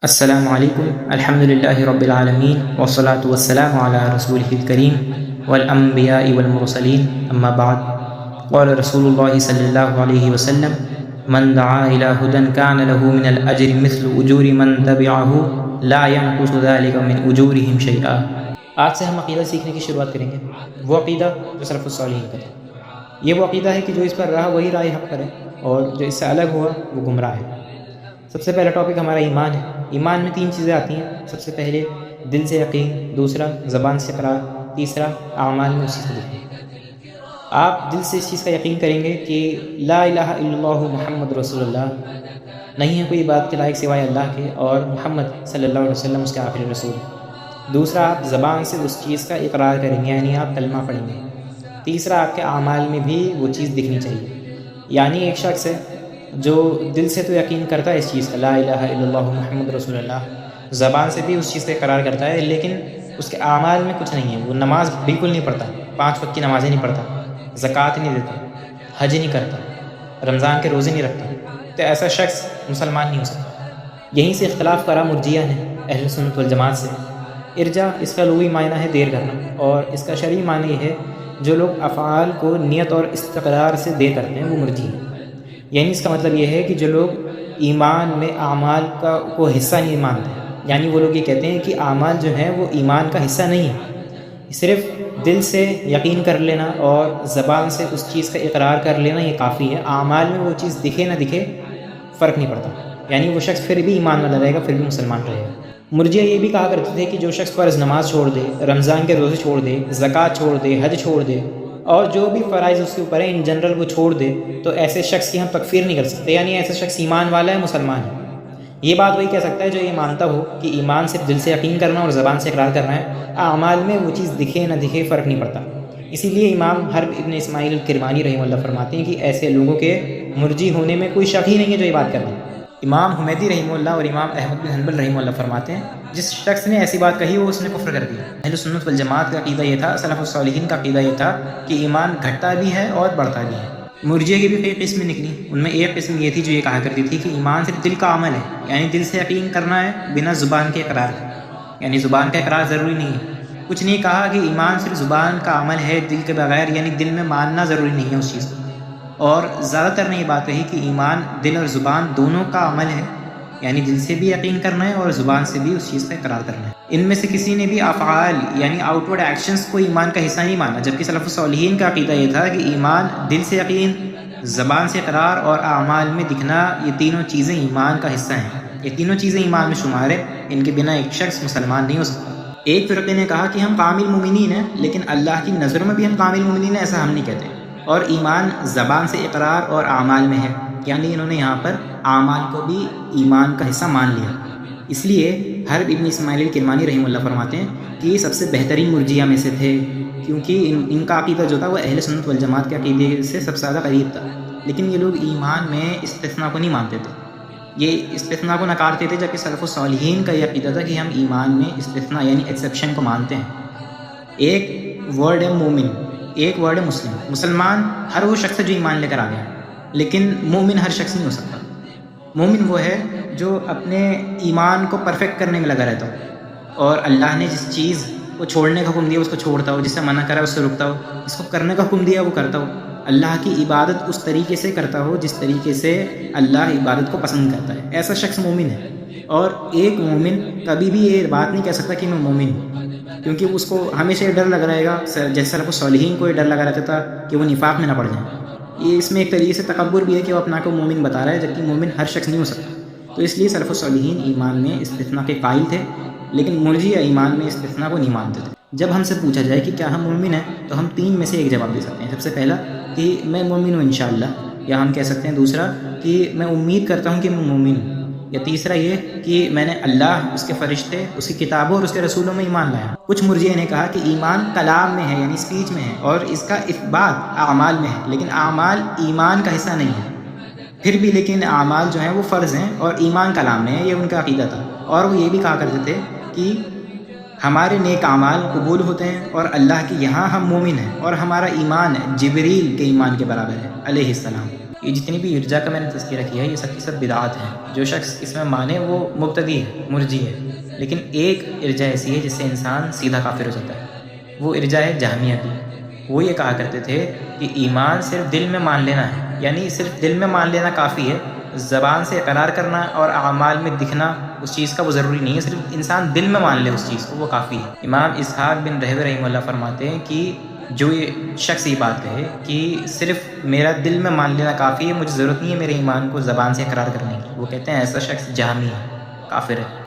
السلام علیکم الحمد للہ رب العالمین والصلاة والسلام علی رسولہ الکریم والانبیاء والمرسلین اما بعد قال رسول اللہ صلی اللہ علیہ وسلم من دعا الى هدى كان له من الاجر مثل اجور من تبعه لا ينقص ذلك من اجورهم شيئا۔ آج سے ہم عقیدہ سیکھنے کی شروعات کریں گے، وہ عقیدہ جو سلف الصالحین کا تھا۔ یہ وہ عقیدہ ہے کہ جو اس پر رہا وہی راہ حق پر ہے، اور جو اس سے الگ ہوا وہ گمراہ ہے۔ سب سے پہلا ٹاپک ہمارا ایمان ہے۔ ایمان میں 3 چیزیں آتی ہیں۔ سب سے پہلے دل سے یقین، دوسرا زبان سے اقرار، تیسرا اعمال میں اسی سے دکھنا۔ آپ دل سے اس چیز کا یقین کریں گے کہ لا الہ الا اللہ محمد رسول اللہ، نہیں ہے کوئی بات کے لائق سوائے اللہ کے، اور محمد صلی اللہ علیہ وسلم اس کے آخری رسول ہے۔ دوسرا، آپ زبان سے اس چیز کا اقرار کریں گے، یعنی آپ کلمہ پڑھیں گے۔ تیسرا، آپ کے اعمال میں بھی وہ چیز دکھنی چاہیے۔ یعنی ایک شخص ہے جو دل سے تو یقین کرتا ہے اس چیز کا لا الہ الا اللہ محمد رسول اللہ، زبان سے بھی اس چیز کا اقرار کرتا ہے، لیکن اس کے اعمال میں کچھ نہیں ہے۔ وہ نماز بالکل نہیں پڑھتا، 5 وقت کی نمازیں نہیں پڑھتا، زکوٰۃ نہیں دیتا، حج نہیں کرتا، رمضان کے روزے نہیں رکھتا، تو ایسا شخص مسلمان نہیں ہو سکتا۔ یہیں سے اختلاف کرا مرجیہ نے اہل سنت والجماعت سے۔ ارجا اس کا لغوی معنی ہے دیر کرنا، اور اس کا شرعی معنی یہ ہے جو لوگ افعال کو نیت اور استقرار سے دیر کرتے ہیں وہ مرجی ہیں۔ یعنی اس کا مطلب یہ ہے کہ جو لوگ ایمان میں اعمال کو حصہ نہیں مانتے، یعنی وہ لوگ یہ کہتے ہیں کہ اعمال جو ہیں وہ ایمان کا حصہ نہیں ہے، صرف دل سے یقین کر لینا اور زبان سے اس چیز کا اقرار کر لینا یہ کافی ہے، اعمال میں وہ چیز دکھے نہ دکھے فرق نہیں پڑتا، یعنی وہ شخص پھر بھی ایمان والا رہے گا، پھر بھی مسلمان رہے گا۔ مرجیہ یہ بھی کہا کرتے تھے کہ جو شخص فرض نماز چھوڑ دے، رمضان کے روزے چھوڑ دے، زکوٰۃ چھوڑ دے، حج چھوڑ دے، اور جو بھی فرائض اس کے اوپر ہیں ان جنرل وہ چھوڑ دے، تو ایسے شخص کی ہم تکفیر نہیں کر سکتے، یعنی ایسا شخص ایمان والا ہے، مسلمان ہے۔ یہ بات وہی کہہ سکتا ہے جو یہ مانتا ہو کہ ایمان صرف دل سے یقین کرنا اور زبان سے اقرار کرنا ہے، اعمال میں وہ چیز دکھے نہ دکھے فرق نہیں پڑتا۔ اسی لیے امام حرب ابن اسماعیل الکرمانی رحمہ اللہ فرماتے ہیں کہ ایسے لوگوں کے مرجی ہونے میں کوئی شک ہی نہیں ہے جو یہ بات کرتے ہیں۔ امام حمیدی رحمہ اللہ اور امام احمد بن حنبل رحمہ اللہ فرماتے ہیں جس شخص نے ایسی بات کہی وہ اس نے کفر کر دیا۔ اہل سنت والجماعت کا عقیدہ یہ تھا، سلف الصالحین کا عقیدہ یہ تھا کہ ایمان گھٹتا بھی ہے اور بڑھتا بھی ہے۔ مرجیہ کی بھی کئی قسمیں نکلی، ان میں ایک قسم یہ تھی جو یہ کہا کرتی تھی کہ ایمان صرف دل کا عمل ہے، یعنی دل سے یقین کرنا ہے بنا زبان کے اقرار کے، یعنی زبان کا اقرار ضروری نہیں ہے۔ کچھ نہیں کہا کہ ایمان صرف زبان کا عمل ہے دل کے بغیر، یعنی دل میں ماننا ضروری نہیں ہے اس چیز کو۔ اور زیادہ تر نے یہ بات کہی کہ ایمان دل اور زبان دونوں کا عمل ہے، یعنی دل سے بھی یقین کرنا ہے اور زبان سے بھی اس چیز کا اقرار کرنا ہے۔ ان میں سے کسی نے بھی افعال یعنی آؤٹ ورڈ ایکشنز کو ایمان کا حصہ نہیں مانا، جبکہ سلف الصالحین کا عقیدہ یہ تھا کہ ایمان دل سے یقین، زبان سے اقرار اور اعمال میں دکھنا، یہ تینوں چیزیں ایمان کا حصہ ہیں، یہ تینوں چیزیں ایمان میں شمار ہے، ان کے بنا ایک شخص مسلمان نہیں ہو سکتا۔ ایک فرقے نے کہا کہ ہم کامل مومنین ہیں، لیکن اللہ کی نظروں میں بھی ہم کامل مومنین ہیں، ایسا ہم نہیں کہتے، اور ایمان زبان سے اقرار اور اعمال میں ہے، یعنی انہوں نے یہاں پر اعمال کو بھی ایمان کا حصہ مان لیا۔ اس لیے حرب ابن اسماعیل الکرمانی رحمہ اللہ فرماتے ہیں کہ یہ سب سے بہترین مرجیہ میں سے تھے، کیونکہ ان کا عقیدہ جو تھا وہ اہل سنت والجماعت کے عقیدے سے سب سے زیادہ قریب تھا، لیکن یہ لوگ ایمان میں استثناء کو نہیں مانتے تھے، یہ استثناء کو نکارتے تھے، جبکہ سلف الصالحین کا یہ عقیدہ تھا کہ ہم ایمان میں استثناء یعنی ایکسیپشن کو مانتے ہیں۔ ایک ورڈ ہے مومن، ایک ورڈ ہے مسلم۔ مسلمان ہر وہ شخص ہے جو ایمان لے کر آ گیا، لیکن مومن ہر شخص نہیں ہو سکتا۔ مومن وہ ہے جو اپنے ایمان کو پرفیکٹ کرنے میں لگا رہتا ہو، اور اللہ نے جس چیز کو چھوڑنے کا حکم دیا اس کو چھوڑتا ہو، جس سے منع کرا اس سے رکتا ہو، اس کو کرنے کا حکم دیا وہ کرتا ہو، اللہ کی عبادت اس طریقے سے کرتا ہو جس طریقے سے اللہ عبادت کو پسند کرتا ہے، ایسا شخص مومن ہے۔ اور ایک مومن کبھی بھی یہ بات نہیں کہہ سکتا کہ میں مومن ہوں، کیونکہ اس کو ہمیشہ یہ ڈر لگ رہے گا، جیسے سلف الصالحین کو یہ ڈر لگا رہتا تھا کہ وہ نفاق میں نہ پڑ جائیں۔ یہ اس میں ایک طریقے سے تکبر بھی ہے کہ وہ اپنا کو مومن بتا رہا ہے، جبکہ مومن ہر شخص نہیں ہو سکتا۔ تو اس لیے سلف الصالحین ایمان میں استثناء کے قائل تھے، لیکن مرجیہ ایمان میں استثناء کو نہیں مانتے تھے۔ جب ہم سے پوچھا جائے کہ کیا ہم مومن ہیں تو ہم 3 میں سے ایک جواب دے سکتے ہیں۔ سب سے پہلا کہ میں مومن ہوں انشاءاللہ، یا ہم کہہ سکتے ہیں دوسرا کہ میں امید کرتا ہوں کہ میں مومن ہوں، یا تیسرا یہ کہ میں نے اللہ، اس کے فرشتے، اس کی کتابوں اور اس کے رسولوں میں ایمان لایا۔ کچھ مرجئہ نے کہا کہ ایمان کلام میں ہے، یعنی سپیچ میں ہے، اور اس کا اثبات اعمال میں ہے، لیکن اعمال ایمان کا حصہ نہیں ہے۔ پھر بھی لیکن اعمال جو ہیں وہ فرض ہیں اور ایمان کلام میں ہے، یہ ان کا عقیدہ تھا۔ اور وہ یہ بھی کہا کرتے تھے کہ ہمارے نیک اعمال قبول ہوتے ہیں، اور اللہ کے یہاں ہم مومن ہیں، اور ہمارا ایمان جبریل کے ایمان کے برابر ہے علیہ السلام۔ یہ جتنی بھی ارجا کا میں نے تذکرہ کیا ہے یہ سب کی سب بدعات ہیں. جو شخص اس میں مانے وہ مبتدی ہے، مرجی ہے. لیکن ایک ارجا ایسی ہے جس سے انسان سیدھا کافر ہو جاتا ہے، وہ ارجا ہے جہمیہ کی. وہ یہ کہا کرتے تھے کہ ایمان صرف دل میں مان لینا ہے، یعنی صرف دل میں مان لینا کافی ہے، زبان سے اقرار کرنا اور اعمال میں دکھنا اس چیز کا وہ ضروری نہیں ہے، صرف انسان دل میں مان لے اس چیز کو وہ کافی ہے. امام اسحاق بن رہوی رحمہ اللہ فرماتے ہیں کہ جو یہ شخص یہ بات کہے کہ صرف میرا دل میں مان لینا کافی ہے، مجھے ضرورت نہیں ہے میرے ایمان کو زبان سے اقرار کرنے کی، وہ کہتے ہیں ایسا شخص جہمی ہے، کافر ہے.